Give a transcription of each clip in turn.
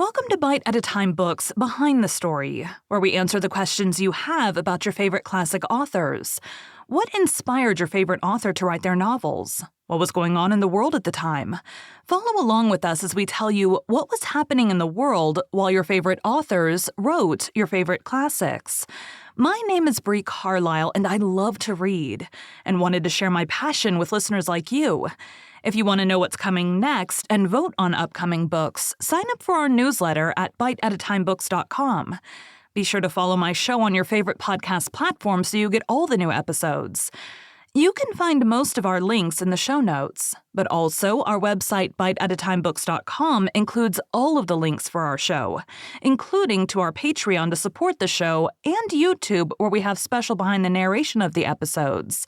Welcome to Bite at a Time Books Behind the Story, where we answer the questions you have about your favorite classic authors. What inspired your favorite author to write their novels? What was going on in the world at the time? Follow along with us as we tell you what was happening in the world while your favorite authors wrote your favorite classics. My name is Bree Carlile, and I love to read, and wanted to share my passion with listeners like you. If you want to know what's coming next and vote on upcoming books, sign up for our newsletter at biteatatimebooks.com. Be sure to follow my show on your favorite podcast platform so you get all the new episodes. You can find most of our links in the show notes, but also our website biteatatimebooks.com includes all of the links for our show, including to our Patreon to support the show and YouTube where we have special behind the narration of the episodes.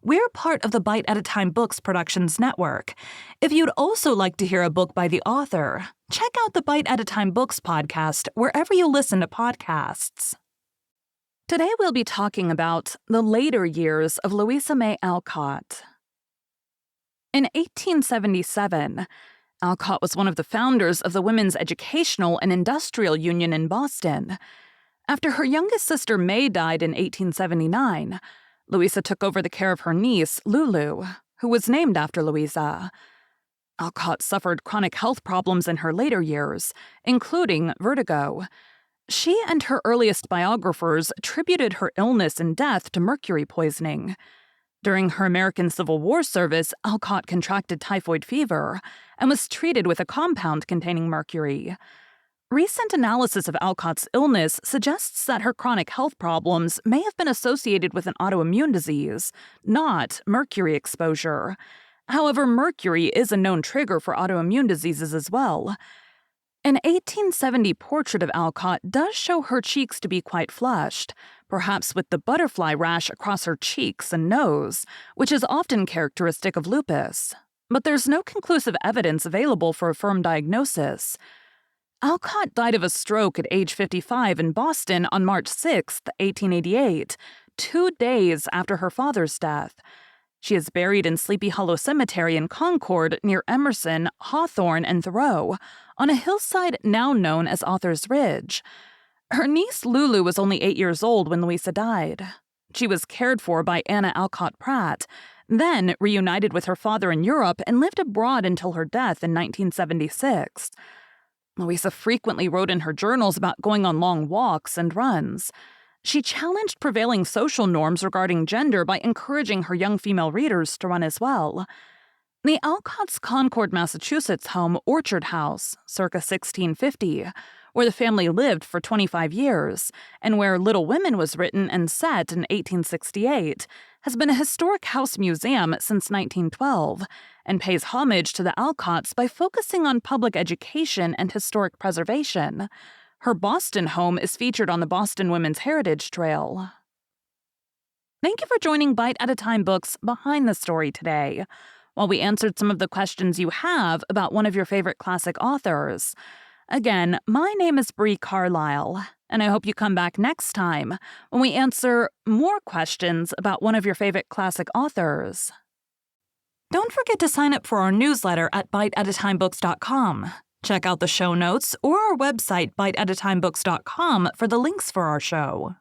We're part of the Bite at a Time Books Productions Network. If you'd also like to hear a book by the author, check out the Bite at a Time Books podcast wherever you listen to podcasts. Today we'll be talking about the later years of Louisa May Alcott. In 1877, Alcott was one of the founders of the Women's Educational and Industrial Union in Boston. After her youngest sister May died in 1879, Louisa took over the care of her niece, Lulu, who was named after Louisa. Alcott suffered chronic health problems in her later years, including vertigo. She and her earliest biographers attributed her illness and death to mercury poisoning. During her American Civil War service, Alcott contracted typhoid fever and was treated with a compound containing mercury. Recent analysis of Alcott's illness suggests that her chronic health problems may have been associated with an autoimmune disease, not mercury exposure. However, mercury is a known trigger for autoimmune diseases as well. An 1870 portrait of Alcott does show her cheeks to be quite flushed, perhaps with the butterfly rash across her cheeks and nose, which is often characteristic of lupus. But there's no conclusive evidence available for a firm diagnosis. Alcott died of a stroke at age 55 in Boston on March 6, 1888, 2 days after her father's death. She is buried in Sleepy Hollow Cemetery in Concord near Emerson, Hawthorne, and Thoreau, on a hillside now known as Author's Ridge. Her niece Lulu was only 8 years old when Louisa died. She was cared for by Anna Alcott Pratt, then reunited with her father in Europe and lived abroad until her death in 1976. Louisa frequently wrote in her journals about going on long walks and runs. She challenged prevailing social norms regarding gender by encouraging her young female readers to run as well. The Alcott's Concord, Massachusetts home Orchard House, circa 1650, where the family lived for 25 years, and where Little Women was written and set in 1868, has been a historic house museum since 1912, and pays homage to the Alcotts by focusing on public education and historic preservation. Her Boston home is featured on the Boston Women's Heritage Trail. Thank you for joining Bite at a Time Books Behind the Story today, while we answered some of the questions you have about one of your favorite classic authors. Again, my name is Bree Carlile, and I hope you come back next time when we answer more questions about one of your favorite classic authors. Don't forget to sign up for our newsletter at biteatatimebooks.com. Check out the show notes or our website biteatatimebooks.com for the links for our show.